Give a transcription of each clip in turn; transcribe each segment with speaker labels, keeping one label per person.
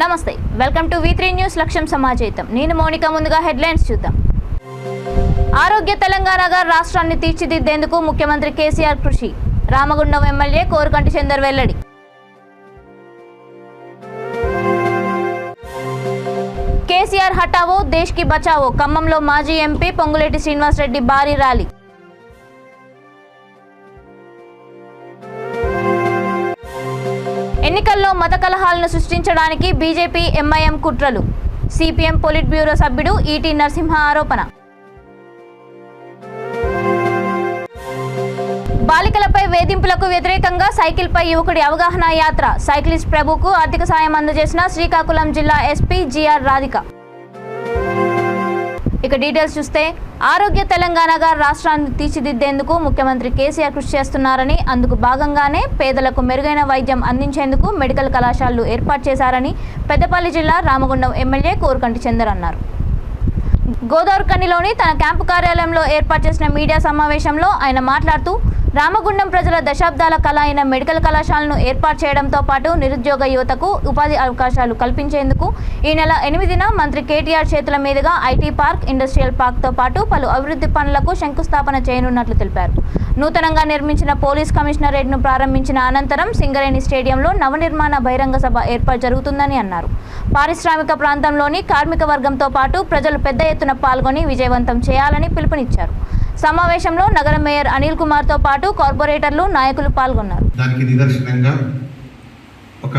Speaker 1: నమస్తే, welcome to V3 news లక్ష్యం సమాజేతం. నేను మౌనిక. ముందుగా హెడ్లైన్స్ చూద్దాం. ఆరోగ్య తెలంగాణగా రాష్ట్రాన్ని తీర్చిదిద్దేందుకు ముఖ్యమంత్రి కేసీఆర్ కృషి. రామగుండం ఎమ్మెల్యే కోరుకంటి చందర్ వెల్లడి. కేసీఆర్ హటావో దేశ్ కి బచావో. ఖమ్మంలో మాజీ ఎంపీ పొంగులేటి శ్రీనివాసరెడ్డి భారీ ర్యాలీ. ఎన్నికల్లో మత కలహాలను సృష్టించడానికి బీజేపీ ఎంఐఎం కుట్రలు. సిపిఎం పొలిట్ బ్యూరో సభ్యుడు ఈటీ నరసింహ ఆరోపణ. బాలికలపై వేధింపులకు వ్యతిరేకంగా సైకిల్పై యువకుడి అవగాహన యాత్ర. సైక్లిస్ట్ ప్రభుకు ఆర్థిక సాయం అందజేసిన శ్రీకాకుళం జిల్లా ఎస్పీ జిఆర్ రాధిక. ఇక డీటెయిల్స్ చూస్తే, ఆరోగ్య తెలంగాణగా రాష్ట్రాన్ని తీర్చిదిద్దేందుకు ముఖ్యమంత్రి కేసీఆర్ కృషి చేస్తున్నారని, అందుకు భాగంగానే పేదలకు మెరుగైన వైద్యం అందించేందుకు మెడికల్ కళాశాలలు ఏర్పాటు చేశారని పెద్దపల్లి జిల్లా రామగుండం ఎమ్మెల్యే కోరుకంటి చందర్ అన్నారు. గోదావరిఖనిలోని తన క్యాంపు కార్యాలయంలో ఏర్పాటు చేసిన మీడియా సమావేశంలో ఆయన మాట్లాడుతూ, రామగుండం ప్రజల దశాబ్దాల కళ అయిన మెడికల్ కళాశాలను ఏర్పాటు చేయడంతో పాటు నిరుద్యోగ యువతకు ఉపాధి అవకాశాలు కల్పించేందుకు ఈ నెల 8న మంత్రి కేటీఆర్ చేతుల మీదుగా ఐటీ పార్క్, ఇండస్ట్రియల్ పార్క్తో పాటు పలు అభివృద్ధి పనులకు శంకుస్థాపన చేయనున్నట్లు తెలిపారు. నూతనంగా నిర్మించిన పోలీస్ కమిషనరేట్ను ప్రారంభించిన అనంతరం సింగరేణి స్టేడియంలో నవనిర్మాణ బహిరంగ సభ ఏర్పాటు జరుగుతుందని అన్నారు. పారిశ్రామిక ప్రాంతంలోని కార్మిక వర్గంతో పాటు ప్రజలు పెద్ద ఎత్తున పాల్గొని విజయవంతం చేయాలని పిలుపునిచ్చారు. సమావేశంలో నగర మేయర్ అనిల్ కుమార్తో పాటు కార్పొరేటర్లు, నాయకులు పాల్గొన్నారు.
Speaker 2: దానికి నిదర్శనంగా ఒక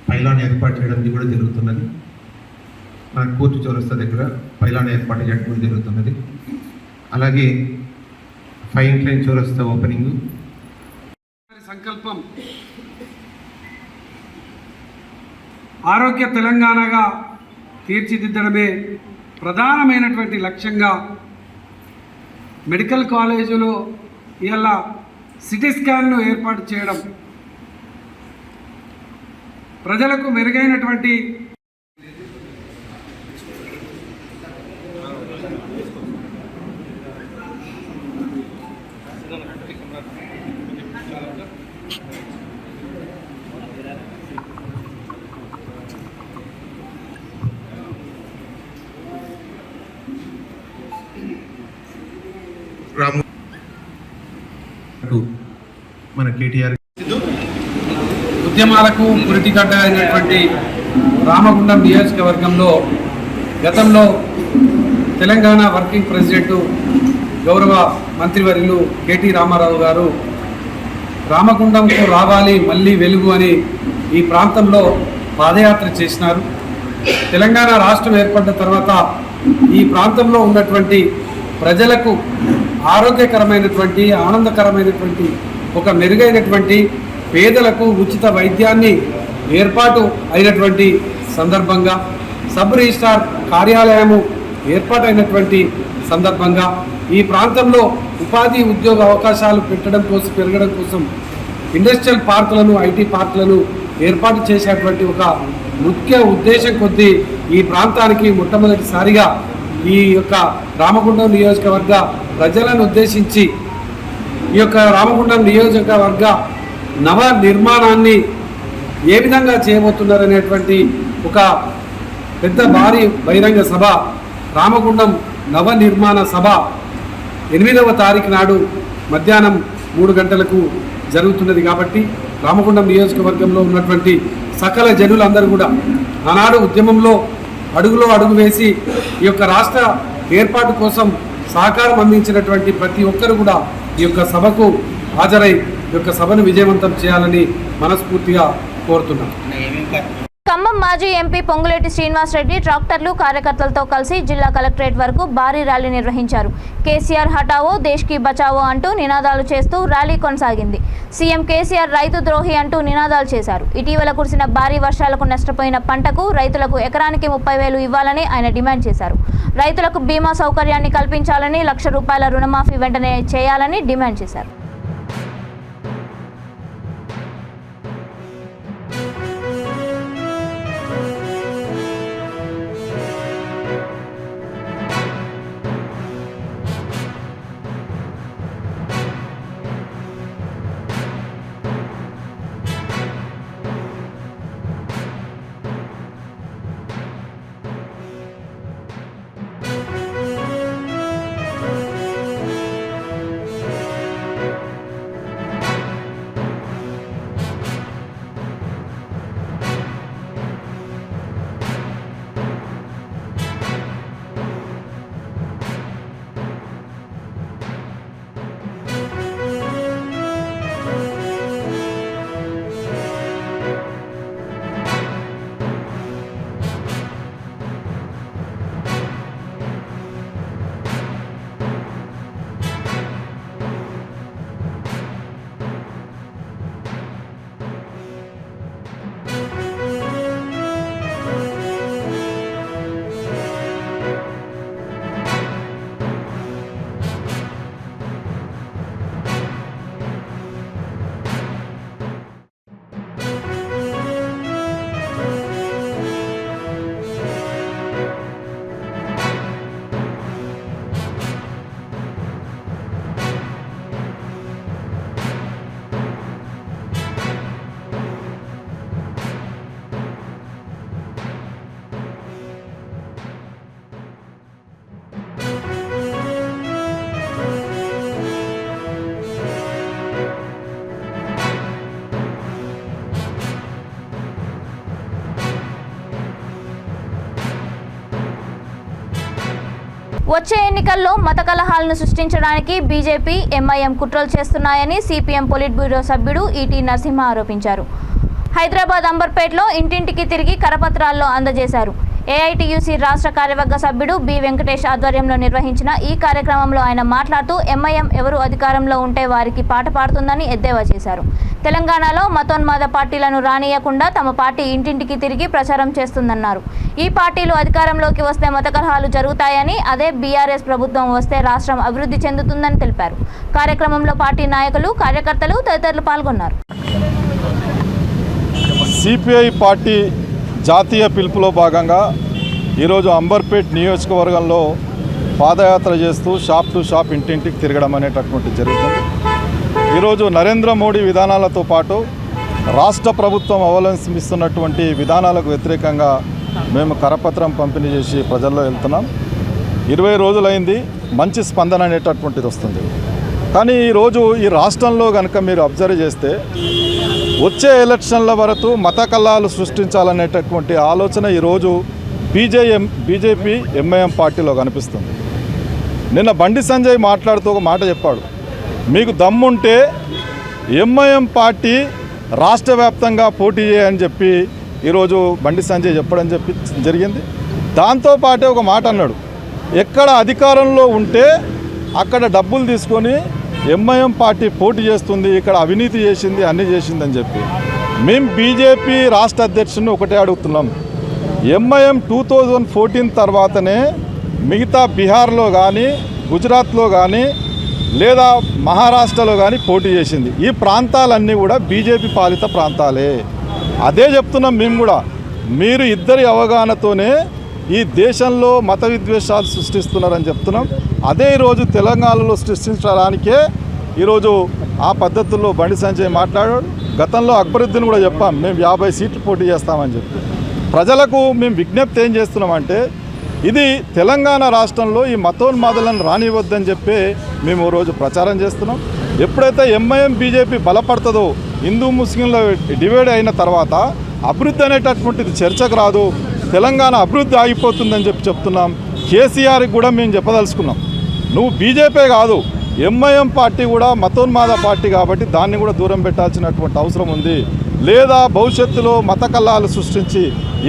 Speaker 2: పైలాన్ ఏర్పాటు చేయడం కూడా జరుగుతున్నది. మన కోర్టు చౌరస్తా దగ్గర పైలాన్ ఏర్పాటు చేయడం కూడా జరుగుతున్నది. అలాగే ఫైన్ ట్రైన్ చౌరస్తా ఓపెనింగ్.
Speaker 3: సంకల్పం ఆరోగ్య తెలంగాణగా తీర్చిదిద్దడమే ప్రధానమైనటువంటి లక్ష్యంగా మెడికల్ కాలేజీలో ఇలా సిటీ స్కాన్ను ఏర్పాటు చేయడం, ప్రజలకు మెరుగైనటువంటి
Speaker 2: మన కేటీఆర్
Speaker 3: ఉద్యమాలకు పురిటిగడ్డ అయినటువంటి రామగుండం నియోజకవర్గంలో గతంలో తెలంగాణ వర్కింగ్ ప్రెసిడెంట్ గౌరవ మంత్రివర్యులు కేటీ రామారావు గారు రామగుండంకు రావాలి మళ్ళీ వెలుగు అని ఈ ప్రాంతంలో పాదయాత్ర చేసినారు. తెలంగాణ రాష్ట్రం ఏర్పడిన తర్వాత ఈ ప్రాంతంలో ఉన్నటువంటి ప్రజలకు ఆరోగ్యకరమైనటువంటి, ఆనందకరమైనటువంటి, ఒక మెరుగైనటువంటి, పేదలకు ఉచిత వైద్యాన్ని ఏర్పాటు అయినటువంటి సందర్భంగా, సబ్ రిజిస్ట్రార్ కార్యాలయము ఏర్పాటైనటువంటి సందర్భంగా ఈ ప్రాంతంలో ఉపాధి ఉద్యోగ అవకాశాలు పెరగడం కోసం ఇండస్ట్రియల్ పార్కులను, ఐటీ పార్కులను ఏర్పాటు చేసేటువంటి ఒక ముఖ్య ఉద్దేశం కొద్దీ ఈ ప్రాంతానికి మొట్టమొదటిసారిగా ఈ యొక్క రామగుండం నియోజకవర్గ ప్రజలను ఉద్దేశించి ఈ యొక్క రామగుండం నియోజకవర్గ నవ నిర్మాణాన్ని ఏ విధంగా చేయబోతున్నారనేటువంటి ఒక పెద్ద భారీ బహిరంగ సభ, రామగుండం నవ నిర్మాణ సభ 8వ తారీఖు నాడు మధ్యాహ్నం 3 గంటలకు జరుగుతున్నది. కాబట్టి రామగుండం నియోజకవర్గంలో ఉన్నటువంటి సకల జనులందరూ కూడా ఆనాడు ఉద్యమంలో అడుగులో అడుగు వేసి ఈ యొక్క రాష్ట్ర ఏర్పాటు కోసం సహకారం అందించినటువంటి ప్రతి ఒక్కరు కూడా ఈ యొక్క సభకు హాజరై ఈ యొక్క సభను విజయవంతం చేయాలని మనస్ఫూర్తిగా కోరుతున్నాను.
Speaker 1: ఖమ్మం మాజీ ఎంపీ పొంగులేటి శ్రీనివాసరెడ్డి ట్రాక్టర్లు, కార్యకర్తలతో కలిసి జిల్లా కలెక్టరేట్ వరకు భారీ ర్యాలీ నిర్వహించారు. కేసీఆర్ హటావో దేశ్ కి బచావో అంటూ నినాదాలు చేస్తూ ర్యాలీ కొనసాగింది. సీఎం కేసీఆర్ రైతు ద్రోహి అంటూ నినాదాలు చేశారు. ఇటీవల కురిసిన భారీ వర్షాలకు నష్టపోయిన పంటకు రైతులకు ఎకరానికి 30,000 ఇవ్వాలని ఆయన డిమాండ్ చేశారు. రైతులకు బీమా సౌకర్యాన్ని కల్పించాలని, ₹1,00,000 రుణమాఫీ వెంటనే చేయాలని డిమాండ్ చేశారు. వచ్చే ఎన్నికల్లో మత కలహాలను సృష్టించడానికి బీజేపీ ఎంఐఎం కుట్రలు చేస్తున్నాయని సిపిఎం పొలిట్ బ్యూరో సభ్యుడు ఈటీ నరసింహ ఆరోపించారు. హైదరాబాద్ అంబర్పేటలో ఇంటింటికి తిరిగి కరపత్రాల్లో అందజేశారు. ఏఐటియుసి రాష్ట్ర కార్యవర్గ సభ్యుడు బి వెంకటేష్ ఆధ్వర్యంలో నిర్వహించిన ఈ కార్యక్రమంలో ఆయన మాట్లాడుతూ ఎంఐఎం ఎవరు అధికారంలో ఉంటే వారికి పాట పాడుతుందని ఎద్దేవా చేశారు. తెలంగాణలో మతోన్మాద పార్టీలను రానియకుండా తమ పార్టీ ఇంటింటికి తిరిగి ప్రచారం చేస్తుందన్నారు. ఈ పార్టీలు అధికారంలోకి వస్తే మత కలహాలు జరుగుతాయని, అదే బీఆర్ఎస్ ప్రభుత్వం వస్తే రాష్ట్రం అభివృద్ధి చెందుతుందని తెలిపారు. కార్యక్రమంలో పార్టీ నాయకులు, కార్యకర్తలు తదితరులు పాల్గొన్నారు.
Speaker 4: సిపిఐ పార్టీ జాతీయ పిలుపులో భాగంగా ఈరోజు అంబర్పేట్ నియోజకవర్గంలో పాదయాత్ర చేస్తూ షాప్ టు షాప్ ఇంటింటికి తిరగడం అనేటటువంటి జరుగుతుంది. ఈరోజు నరేంద్ర మోడీ విధానాలతో పాటు రాష్ట్ర ప్రభుత్వం అవలంబిస్తున్నటువంటి విధానాలకు వ్యతిరేకంగా మేము కరపత్రం పంపిణీ చేసి ప్రజల్లో వెళ్తున్నాం. 20 రోజులైంది, మంచి స్పందన అనేటటువంటిది వస్తుంది. కానీ ఈరోజు ఈ రాష్ట్రంలో కనుక మీరు అబ్జర్వ్ చేస్తే వచ్చే ఎలక్షన్ల వరకు మత కలహాలు సృష్టించాలనేటటువంటి ఆలోచన ఈరోజు బీజేపీ ఎంఐఎం పార్టీలో కనిపిస్తుంది. నిన్న బండి సంజయ్ మాట్లాడుతూ ఒక మాట చెప్పాడు, మీకు దమ్ముంటే ఎంఐఎం పార్టీ రాష్ట్ర వ్యాప్తంగా పోటీ చేయని చెప్పి ఈరోజు బండి సంజయ్ చెప్పడం జరిగింది. దాంతోపాటే ఒక మాట అన్నాడు, ఎక్కడ అధికారంలో ఉంటే అక్కడ డబ్బులు తీసుకొని ఎంఐఎం పార్టీ పోటీ చేస్తుంది, ఇక్కడ అవినీతి చేసింది, అన్నీ చేసిందని చెప్పి. మేము బీజేపీ రాష్ట్ర అధ్యక్షుడిని ఒకటే అడుగుతున్నాం, ఎంఐఎం 2014 తర్వాతనే మిగతా బీహార్లో కానీ, గుజరాత్లో కానీ, లేదా మహారాష్ట్రలో కానీ పోటీ చేసింది. ఈ ప్రాంతాలన్నీ కూడా బీజేపీ పాలిత ప్రాంతాలే. అదే చెప్తున్నాం మేము కూడా, మీరు ఇద్దరి అవగాహనతోనే ఈ దేశంలో మత విద్వేషాలు సృష్టిస్తున్నారని చెప్తున్నాం. అదే ఈరోజు తెలంగాణలో సృష్టించడానికే ఈరోజు ఆ పద్ధతుల్లో బండి సంజయ్ మాట్లాడాడు. గతంలో అక్బరుద్దీన్ కూడా చెప్పాం, మేము 50 సీట్లు పోటీ చేస్తామని చెప్పి. ప్రజలకు మేము విజ్ఞప్తి ఏం చేస్తున్నామంటే, ఇది తెలంగాణ రాష్ట్రంలో ఈ మతోన్మాదులను రానివ్వద్దని చెప్పి మేము రోజు ప్రచారం చేస్తున్నాం. ఎప్పుడైతే ఎంఐఎం బీజేపీ బలపడుతుందో, హిందూ ముస్లింల డివైడ్ అయిన తర్వాత అభివృద్ధి అనేటటువంటిది చర్చకు రాదు, తెలంగాణ అభివృద్ధి ఆగిపోతుందని చెప్తున్నాం. కేసీఆర్కి కూడా మేము చెప్పదలుచుకున్నాం, నువ్వు బీజేపీ కాదు, ఎంఐఎం పార్టీ కూడా మతోన్మాద పార్టీ కాబట్టి దాన్ని కూడా దూరం పెట్టాల్సినటువంటి అవసరం ఉంది. లేదా భవిష్యత్తులో మత కలహాలు సృష్టించి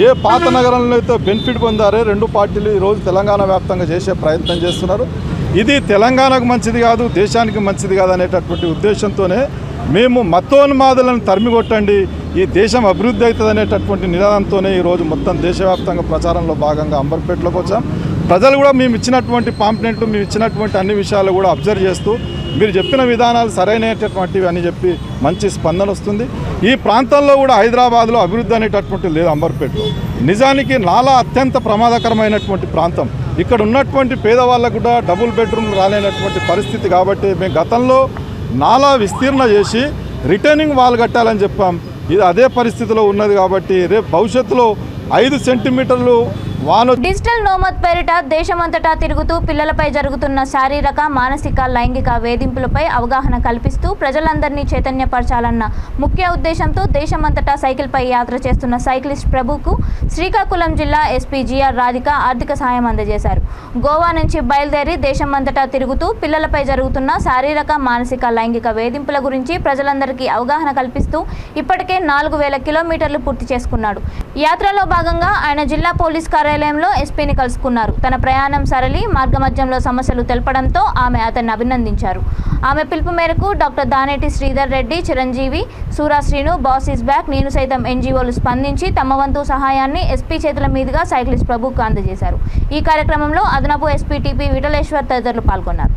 Speaker 4: ఏ పాత నగరంలో అయితే బెనిఫిట్ పొందారో రెండు పార్టీలు ఈరోజు తెలంగాణ వ్యాప్తంగా చేసే ప్రయత్నం చేస్తున్నారు. ఇది తెలంగాణకు మంచిది కాదు, దేశానికి మంచిది కాదు అనేటటువంటి ఉద్దేశంతోనే మేము మతోన్మాదులను తరిమికొట్టండి, ఈ దేశం అభివృద్ధి అవుతుంది అనేటటువంటి నినాదంతోనే ఈరోజు మొత్తం దేశవ్యాప్తంగా ప్రచారంలో భాగంగా అంబర్పేటలోకి వచ్చాం. ప్రజలు కూడా మేము ఇచ్చినటువంటి పాంప్లెంట్లు, మేము ఇచ్చినటువంటి అన్ని విషయాలు కూడా అబ్జర్వ్ చేస్తూ మీరు చెప్పిన విధానాలు సరైనటువంటివి అని చెప్పి మంచి స్పందన వస్తుంది. ఈ ప్రాంతంలో కూడా హైదరాబాద్లో అభివృద్ధి అనేటటువంటిది లేదు. అంబర్పేటలో నిజానికి నాలా అత్యంత ప్రమాదకరమైనటువంటి ప్రాంతం. ఇక్కడ ఉన్నటువంటి పేదవాళ్ళకు కూడా డబుల్ బెడ్రూమ్లు రాలేనటువంటి పరిస్థితి కాబట్టి మేము గతంలో నాలా విస్తీర్ణ చేసి రిటర్నింగ్ వాల్ కట్టాలని చెప్పాం. ఇది అదే పరిస్థితిలో ఉన్నది కాబట్టి రేపు భవిష్యత్తులో 5 సెంటీమీటర్లు
Speaker 1: డిజిటల్ నోమద్ పేరిట దేశమంతటా తిరుగుతూ పిల్లలపై జరుగుతున్న శారీరక, మానసిక, లైంగిక వేధింపులపై అవగాహన కల్పిస్తూ ప్రజలందరినీ చైతన్యపరచాలన్న ముఖ్య ఉద్దేశంతో దేశమంతటా సైకిల్పై యాత్ర చేస్తున్న సైక్లిస్ట్ ప్రభుకు శ్రీకాకుళం జిల్లా ఎస్పీ జిఆర్ రాధిక ఆర్థిక సాయం అందజేశారు. గోవా నుంచి బయలుదేరి దేశమంతటా తిరుగుతూ పిల్లలపై జరుగుతున్న శారీరక, మానసిక, లైంగిక వేధింపుల గురించి ప్రజలందరికీ అవగాహన కల్పిస్తూ ఇప్పటికే 4000 కిలోమీటర్లు పూర్తి చేసుకున్నాడు. యాత్రలో భాగంగా ఆయన జిల్లా పోలీస్ కార్యాలయంలో ఎస్పీని కలుసుకున్నారు. తన ప్రయాణం సరళి మార్గమధ్యంలో సమస్యలు తెలపడంతో ఆమె అతన్ని అభినందించారు. ఆమె పిలుపు మేరకు doctor Daneti Sridhar Reddy, Chiranjeevi, Sura Srinu, boss is back, నేను సైతం ఎన్జీఓలు స్పందించి తమ వంతు సహాయాన్ని ఎస్పీ చేతుల మీదుగా సైక్లిస్ట్ ప్రభుకు అందజేశారు. ఈ కార్యక్రమంలో అదనపు ఎస్పీ టీపీ విఠలేశ్వర్ తదితరులు పాల్గొన్నారు.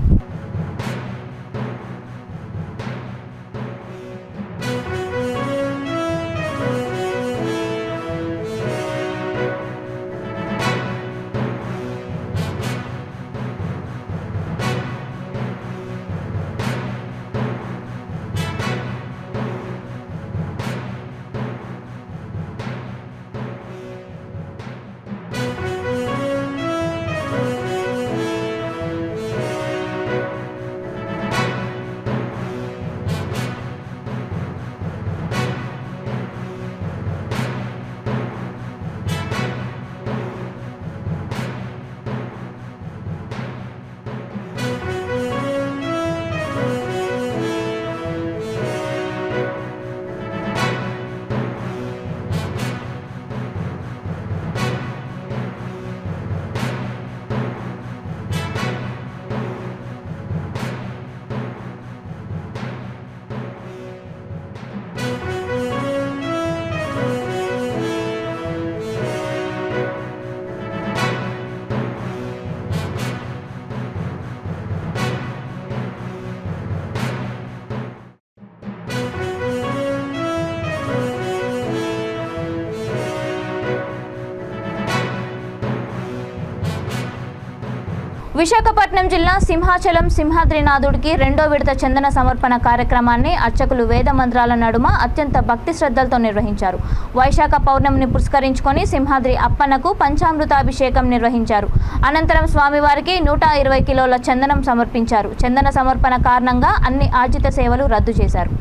Speaker 1: విశాఖపట్నం జిల్లా సింహాచలం సింహాద్రినాథుడికి రెండో విడత చందన సమర్పణ కార్యక్రమాన్ని అర్చకులు వేద మంత్రాల నడుమ అత్యంత భక్తి శ్రద్ధలతో నిర్వహించారు. వైశాఖ పౌర్ణమిని పురస్కరించుకొని సింహాద్రి అప్పన్నకు పంచామృతాభిషేకం నిర్వహించారు. అనంతరం స్వామివారికి 120 కిలోల చందనం సమర్పించారు. చందన సమర్పణ కారణంగా అన్ని ఆర్జిత సేవలు రద్దు చేశారు.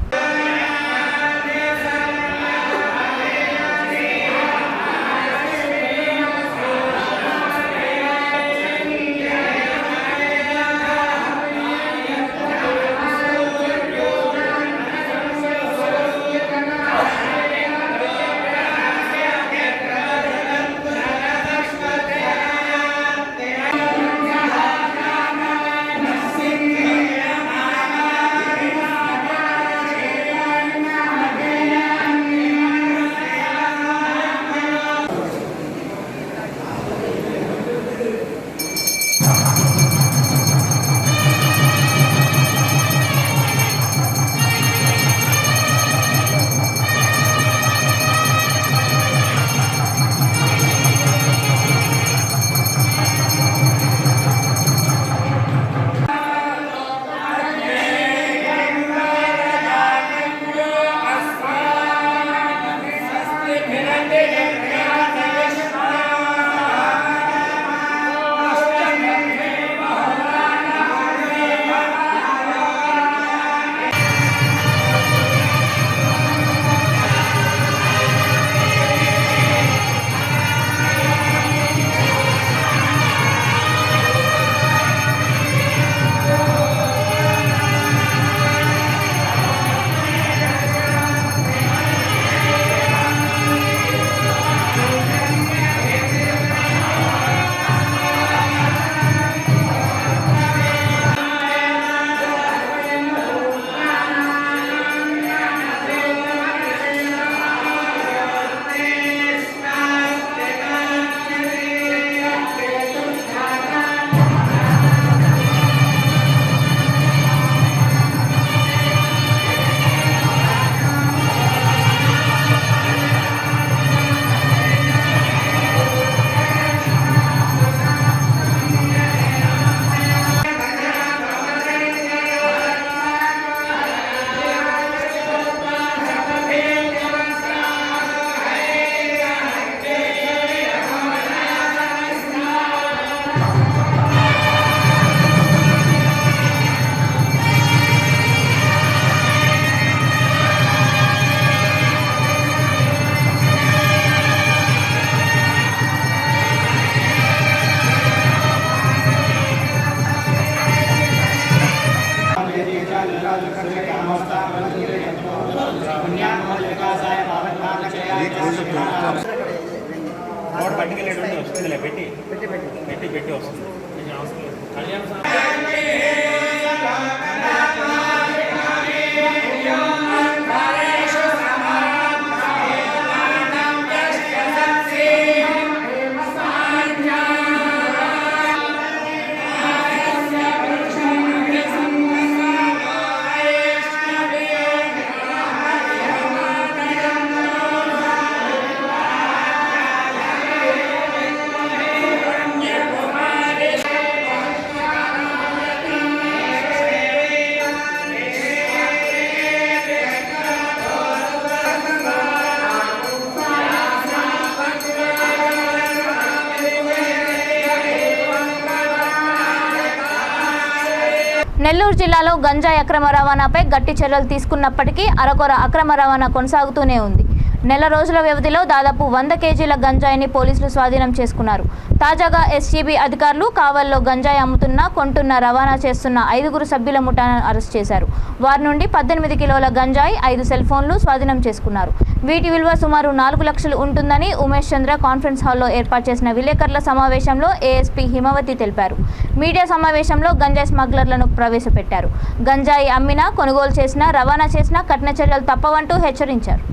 Speaker 5: పెట్టి వస్తుంది.
Speaker 1: నెల్లూరు జిల్లాలో గంజాయి అక్రమ రవాణాపై గట్టి చర్యలు తీసుకున్నప్పటికీ అరకొర అక్రమ రవాణా కొనసాగుతూనే ఉంది. నెల రోజుల వ్యవధిలో దాదాపు 100 కేజీల గంజాయిని పోలీసులు స్వాధీనం చేసుకున్నారు. తాజాగా ఎస్సీబీ అధికారులు కావల్లో గంజాయి కొంటున్న రవాణా చేస్తున్న 5 సభ్యుల ముఠాను అరెస్ట్ చేశారు. వారి నుండి 18 కిలోల గంజాయి, 5 సెల్ ఫోన్లు స్వాధీనం చేసుకున్నారు. వీటి విలువ సుమారు 4 లక్షలు ఉంటుందని ఉమేష్ చంద్ర కాన్ఫరెన్స్ హాల్లో ఏర్పాటు చేసిన విలేకరుల సమావేశంలో ఏఎస్పీ హిమవతి తెలిపారు. మీడియా సమావేశంలో గంజాయి స్మగ్లర్లను ప్రవేశపెట్టారు. గంజాయి అమ్మినా, కొనుగోలు చేసినా, రవాణా చేసినా కఠిన చర్యలు తప్పవంటూ హెచ్చరించారు.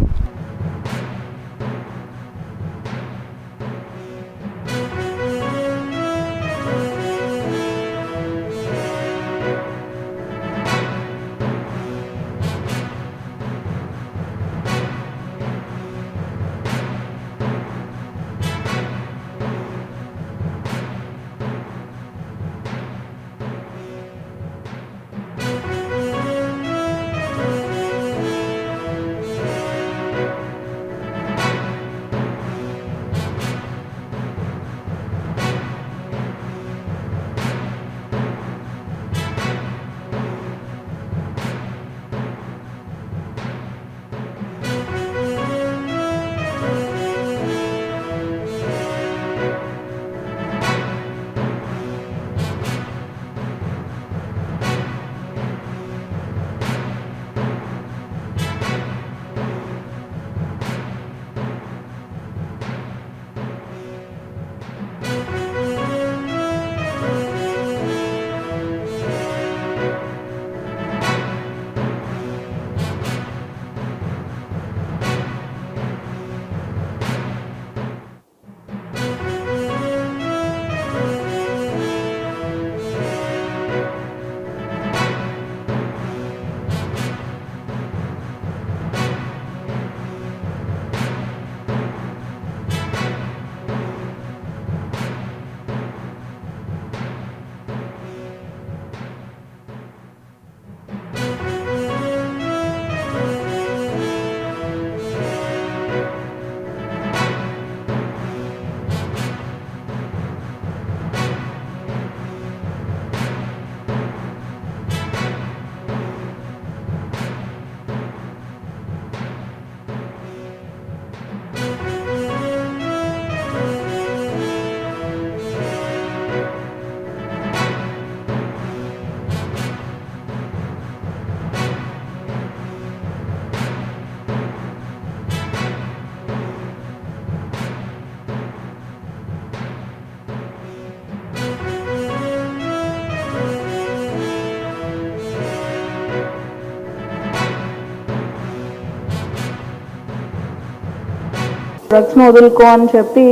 Speaker 6: డ్రగ్స్ను వదులుకో అని చెప్పి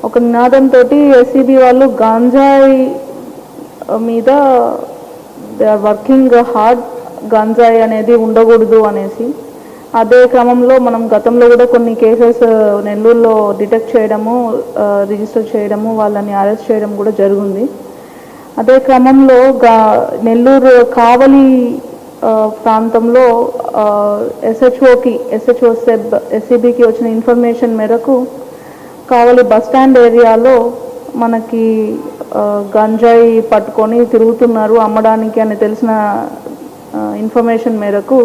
Speaker 6: ఒక నినాదంతో ఎస్సీబీ వాళ్ళు గాంజాయి మీద దే ఆర్ వర్కింగ్ హార్డ్, గాంజాయి అనేది ఉండకూడదు అనేసి. అదే క్రమంలో మనం గతంలో కూడా కొన్ని కేసెస్ నెల్లూరులో డిటెక్ట్ చేయడము, రిజిస్టర్ చేయడము, వాళ్ళని అరెస్ట్ చేయడం కూడా జరిగింది. అదే క్రమంలో నెల్లూరు కావలి ప్రాంతంలో ఎస్హెచ్ఓ సెబ్ ఎస్సీబీకి వచ్చిన ఇన్ఫర్మేషన్ మేరకు కావలి బస్టాండ్ ఏరియాలో మనకి గంజాయి పట్టుకొని తిరుగుతున్నారు అమ్మడానికి అని తెలిసిన ఇన్ఫర్మేషన్ మేరకు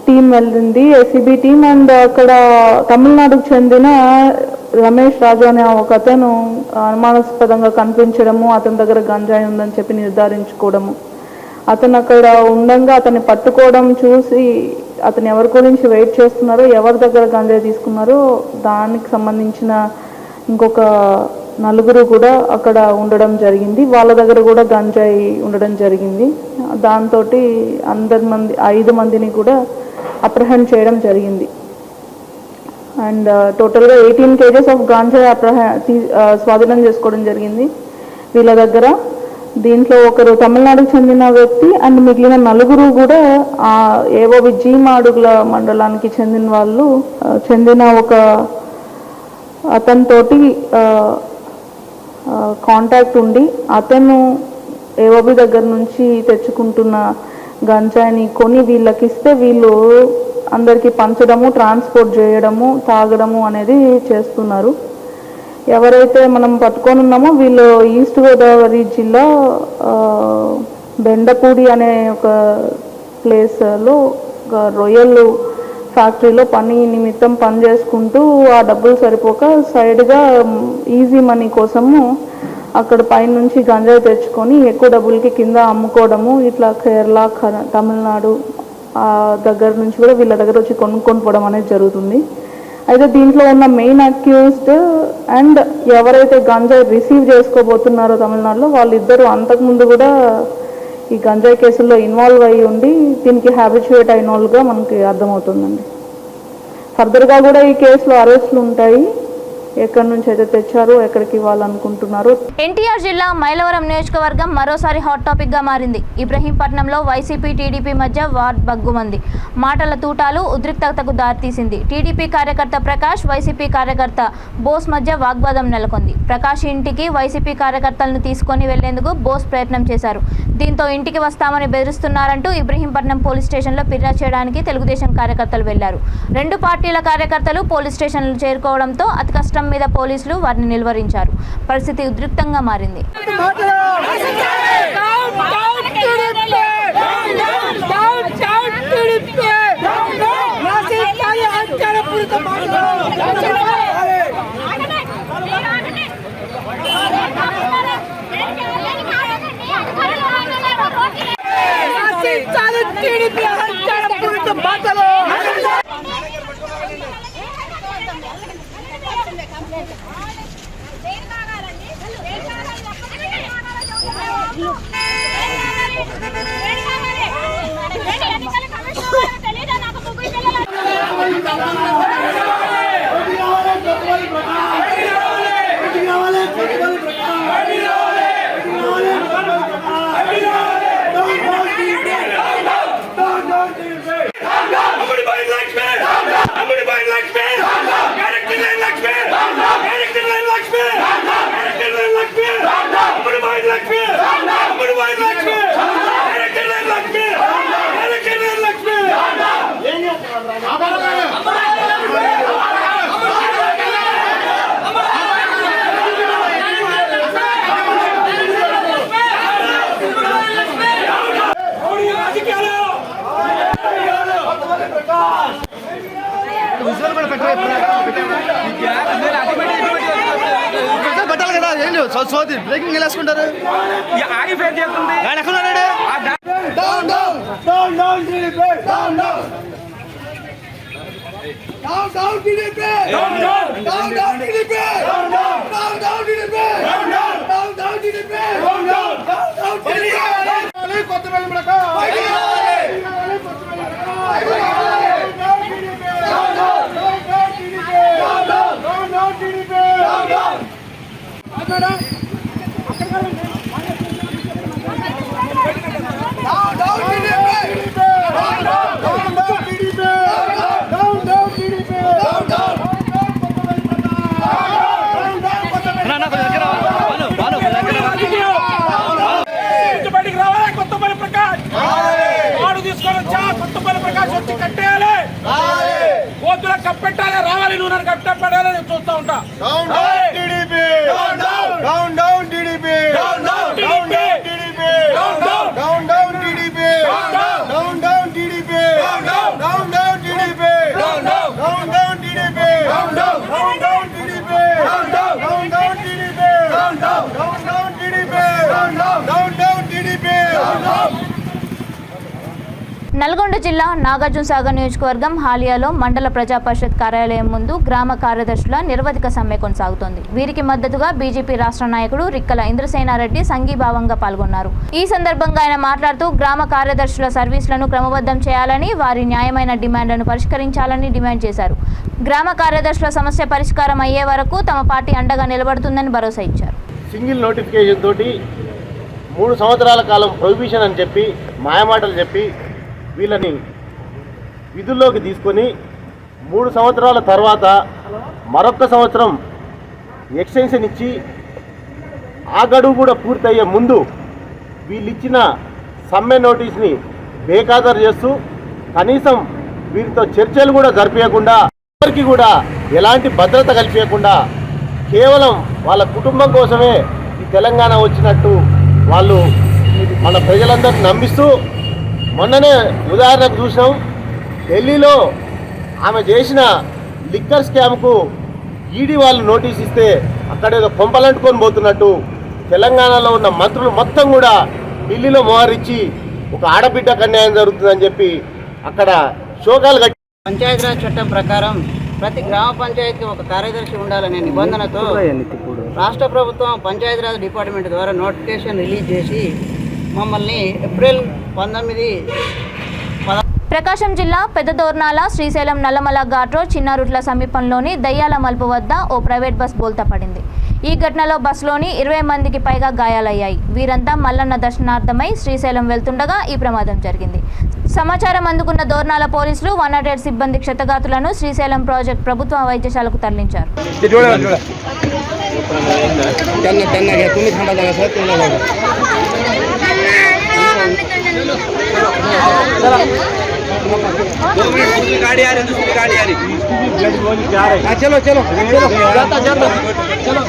Speaker 6: టీం వెళ్ళింది, ఎస్సీబీ టీం. అండ్ అక్కడ తమిళనాడుకు చెందిన రమేష్ రాజు అనే ఒక అతను అనుమానాస్పదంగా కనిపించడము, అతని దగ్గర గంజాయి ఉందని చెప్పి నిర్ధారించుకోవడము, అతను అక్కడ ఉండగా అతన్ని పట్టుకోవడం చూసి అతను ఎవరి గురించి వెయిట్ చేస్తున్నారో, ఎవరి దగ్గర గంజాయి తీసుకున్నారో దానికి సంబంధించిన ఇంకొక నలుగురు కూడా అక్కడ ఉండడం జరిగింది. వాళ్ళ దగ్గర కూడా గంజాయి ఉండడం జరిగింది. దాంతో 5 మందిని కూడా అప్రహెండ్ చేయడం జరిగింది. అండ్ టోటల్గా 18 kgs ఆఫ్ గంజాయి స్వాధీనం చేసుకోవడం జరిగింది వీళ్ళ దగ్గర. దీంట్లో ఒకరు తమిళనాడుకు చెందిన వ్యక్తి అండ్ మిగిలిన నలుగురు కూడా ఏవోవి జీమాడుగుల మండలానికి చెందిన ఒక అతనితోటి కాంటాక్ట్ ఉండి అతను ఏవోబి దగ్గర నుంచి తెచ్చుకుంటున్న గంజాయిని కొని వీళ్ళకి ఇస్తే వీళ్ళు అందరికీ పంచడము, ట్రాన్స్పోర్ట్ చేయడము, తాగడము అనేది చేస్తున్నారు. ఎవరైతే మనం పట్టుకొని ఉన్నామో వీళ్ళు ఈస్ట్ గోదావరి జిల్లా బెండపూడి అనే ఒక ప్లేస్లో రొయ్యలు ఫ్యాక్టరీలో పని నిమిత్తం పని చేసుకుంటూ ఆ డబ్బులు సరిపోక సైడ్గా ఈజీ మనీ కోసము అక్కడ పైనుంచి గంజాయి తెచ్చుకొని ఎక్కువ డబ్బులకి కింద అమ్ముకోవడము, ఇట్లా కేరళ, తమిళనాడు దగ్గర నుంచి కూడా వీళ్ళ దగ్గర వచ్చి కొనుక్కొని పోవడం అనేది జరుగుతుంది. అయితే దీంట్లో ఉన్న మెయిన్ అక్యూజ్డ్ అండ్ ఎవరైతే గంజాయి రిసీవ్ చేసుకోబోతున్నారో తమిళనాడులో వాళ్ళిద్దరూ అంతకుముందు కూడా ఈ గంజాయి కేసుల్లో ఇన్వాల్వ్ అయ్యి ఉండి దీనికి హ్యాబిచుయేట్ అయిన వాళ్ళుగా మనకి అర్థమవుతుందండి. ఫర్దర్గా కూడా ఈ కేసులో అరెస్టులు ఉంటాయి. ఎక్కడి నుంచి అయితే తెచ్చారో ఎక్కడికి ఇవ్వాలనుకుంటున్నారు.
Speaker 1: ఎన్టీఆర్ జిల్లా మైలవరం నియోజకవర్గం మరోసారి హాట్ టాపిక్ గా మారింది. ఇబ్రహీంపట్నంలో వైసీపీ టీడీపీ మధ్య వార్ బగ్గుమంది. మాటల తూటాలు ఉద్రిక్తతకు దారితీసింది. టీడీపీ కార్యకర్త ప్రకాష్, వైసీపీ కార్యకర్త బోస్ మధ్య వాగ్వాదం నెలకొంది. ప్రకాష్ ఇంటికి వైసీపీ కార్యకర్తలను తీసుకొని వెళ్లేందుకు బోస్ ప్రయత్నం చేశారు. దీంతో ఇంటికి వస్తామని బెదిరిస్తున్నారంటూ ఇబ్రహీంపట్నం పోలీస్ స్టేషన్లో ఫిర్యాదు చేయడానికి తెలుగుదేశం కార్యకర్తలు వెళ్లారు. 2 పార్టీల కార్యకర్తలు పోలీస్ స్టేషన్లు చేరుకోవడంతో అతి కష్టం మీద పోలీసులు వారిని నిలువరించారు. పరిస్థితి ఉద్రిక్తంగా మారింది.
Speaker 7: బ్రేకింగ్ వెళ్ళేసుకుంటారు.
Speaker 3: కప్పెట్టాలి రావాలి నువ్వు నన్ను కట్టపడాలి నేను చూస్తా ఉంటా
Speaker 1: నల్గొండ జిల్లా నాగార్జునసాగర్ నియోజకవర్గం హాలియాలో మండల ప్రజా పరిషత్ కార్యాలయం ముందు గ్రామ కార్యదర్శుల నిరవధిక సమ్మె కొనసాగుతోంది. వీరికి మద్దతుగా బీజేపీ రాష్ట్ర నాయకుడు రిక్కల ఇంద్రసేనారెడ్డి సంఘీభావంగా పాల్గొన్నారు. ఈ సందర్భంగా ఆయన మాట్లాడుతూ గ్రామ కార్యదర్శుల సర్వీసులను క్రమబద్ధం చేయాలని, వారి న్యాయమైన డిమాండ్లను పరిష్కరించాలని డిమాండ్ చేశారు. గ్రామ కార్యదర్శుల సమస్య పరిష్కారం అయ్యే వరకు తమ పార్టీ అండగా నిలబడుతుందని భరోసా ఇచ్చారు.
Speaker 8: సింగిల్ నోటిఫికేషన్ తోటి 3 సంవత్సరాల కాలం ప్రొహిబిషన్ అని చెప్పి మాయమాటలు చెప్పి వీళ్ళని విధుల్లోకి తీసుకొని 3 సంవత్సరాల తర్వాత మరొక సంవత్సరం ఎక్స్టెన్షన్ ఇచ్చి ఆ గడువు కూడా పూర్తయ్యే ముందు వీళ్ళు ఇచ్చిన సమ్మె నోటీస్ని బేఖాతరు చేస్తూ కనీసం వీరితో చర్చలు కూడా జరిపించకుండా, ఎవరికి కూడా ఎలాంటి భద్రత కల్పించకుండా కేవలం వాళ్ళ కుటుంబం కోసమే ఈ తెలంగాణ వచ్చినట్టు వాళ్ళు మన ప్రజలందరినీ నమ్మిస్తూ, మొన్ననే ఉదాహరణకు చూసాం, ఢిల్లీలో ఆమె చేసిన లిక్కర్ స్కామ్కు ఈడీ వాళ్ళు నోటీస్ ఇస్తే అక్కడేదో కొంపలంటుకొని పోతున్నట్టు తెలంగాణలో ఉన్న మంత్రులు మొత్తం కూడా ఢిల్లీలో మోహరించి ఒక ఆడబిడ్డకు అన్యాయం జరుగుతుందని చెప్పి అక్కడ శోకాలు కట్టి
Speaker 9: పంచాయతీరాజ్ చట్టం ప్రకారం ప్రతి గ్రామ పంచాయతీకి ఒక కార్యదర్శి ఉండాలనే నిబంధనతో రాష్ట్ర ప్రభుత్వం పంచాయతీరాజ్ డిపార్ట్మెంట్ ద్వారా నోటిఫికేషన్ రిలీజ్ చేసి మమ్మల్ని ఏప్రిల్ 19
Speaker 1: ప్రకాశం జిల్లా పెద్దదోర్నాల శ్రీశైలం నల్లమల ఘాట్ రోడ్ చిన్నారుట్ల సమీపంలోని దయ్యాల మలుపు వద్ద ఓ ప్రైవేట్ బస్ బోల్తా పడింది. ఈ ఘటనలో బస్సులోని 20 మందికి పైగా గాయాలయ్యాయి. వీరంతా మల్లన్న దర్శనార్థమై శ్రీశైలం వెళ్తుండగా ఈ ప్రమాదం జరిగింది. సమాచారం అందుకున్న దోర్నాల పోలీసులు 108 సిబ్బంది క్షతగాతులను శ్రీశైలం ప్రాజెక్ట్ ప్రభుత్వ వైద్యశాలకు తరలించారు.
Speaker 7: गाड़ी आ रही है, दूसरी गाड़ी आ रही है। चलो चलो चलो जाता जाता चलो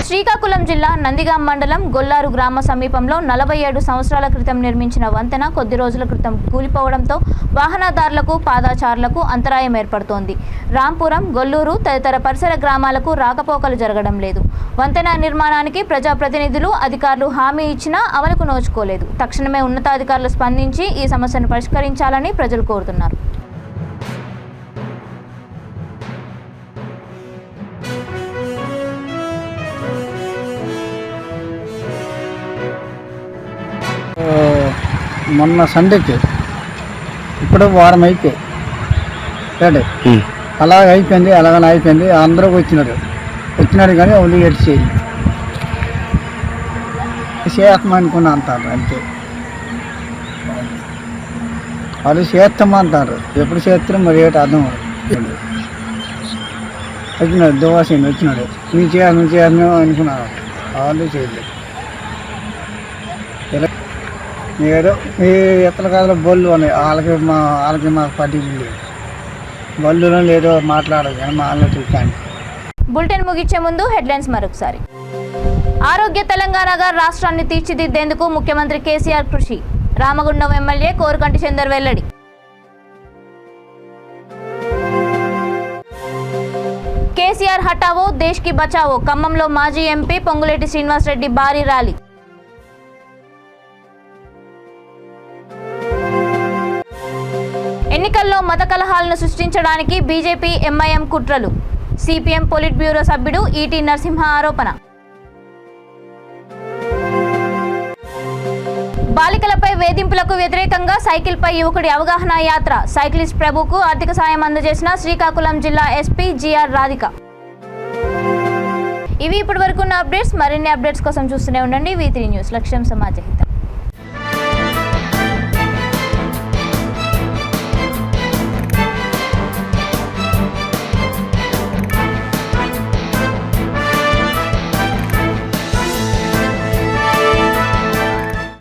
Speaker 1: శ్రీకాకుళం జిల్లా నందిగాం మండలం గొల్లారు గ్రామ సమీపంలో 47 సంవత్సరాల క్రితం నిర్మించిన వంతెన కొద్ది రోజుల క్రితం కూలిపోవడంతో వాహనదారులకు, పాదచారులకు అంతరాయం ఏర్పడుతోంది. రాంపురం, గొల్లూరు తదితర పరిసర గ్రామాలకు రాకపోకలు జరగడం లేదు. వంతెన నిర్మాణానికి ప్రజాప్రతినిధులు, అధికారులు హామీ ఇచ్చినా అమలుకు నోచుకోలేదు. తక్షణమే ఉన్నతాధికారులు స్పందించి ఈ సమస్యను పరిష్కరించాలని ప్రజలు కోరుతున్నారు.
Speaker 10: మొన్న సండేకి ఇప్పుడు వారం అయితే అలాగ అయిపోయింది, అలాగనే అయిపోయింది. అందరూ వచ్చినారు కానీ వాళ్ళు ఎటు చేస్తామనుకున్నా అంటారు. అంతే, వాళ్ళు చేస్తామంటారు. ఎప్పుడు చేస్తారో మరి ఏటి అర్థం వచ్చినాడు. దువాసీని వచ్చినాడు, నువ్వు చేయాలి అనుకున్నాను. వాళ్ళు చేయలేదు. ఏదో ఈ ఎత్తల కాదులో బళ్ళు ఉన్నాయి. వాళ్ళకి మాకు పట్టింపు లేదు. బళ్ళులో లేదో మాట్లాడదు కానీ మా వాళ్ళు చూస్తాను.
Speaker 1: బులెటిన్ ముగించే ముందు హెడ్లైన్స్ మరొకసారి. ఆరోగ్య తెలంగాణగా రాష్ట్రాన్ని తీర్చిదిద్దేందుకు ముఖ్యమంత్రి కేసీఆర్ కృషి. రామగుండం ఎమ్మెల్యే కోరుకంటి చందర్ వెల్లడి. కేసీఆర్ హటావో దేశ్ కి బచావో ఖమ్మంలో మాజీ ఎంపీ పొంగులేటి శ్రీనివాసరెడ్డి భారీ ర్యాలీ. ఎన్నికల్లో మత కలహాలను సృష్టించడానికి బీజేపీ ఎంఐఎం కుట్రలు. సిపిఎం పొలిట్ బ్యూరో సభ్యుడు ఈటీ నరసింహ ఆరోపణ. బాలికలపై వేధింపులకు వ్యతిరేకంగా సైకిల్పై యువకుడి అవగాహన యాత్ర. సైక్లిస్ట్ ప్రభుకు ఆర్థిక సాయం అందజేసిన శ్రీకాకుళం జిల్లా ఎస్పీ జిఆర్ రాధిక. ఇవి ఇప్పటి వరకు ఉన్న అప్డేట్స్. మరిన్ని అప్డేట్స్ కోసం చూస్తూనే ఉండండి V3 న్యూస్. లక్ష్యం సమాజహిత.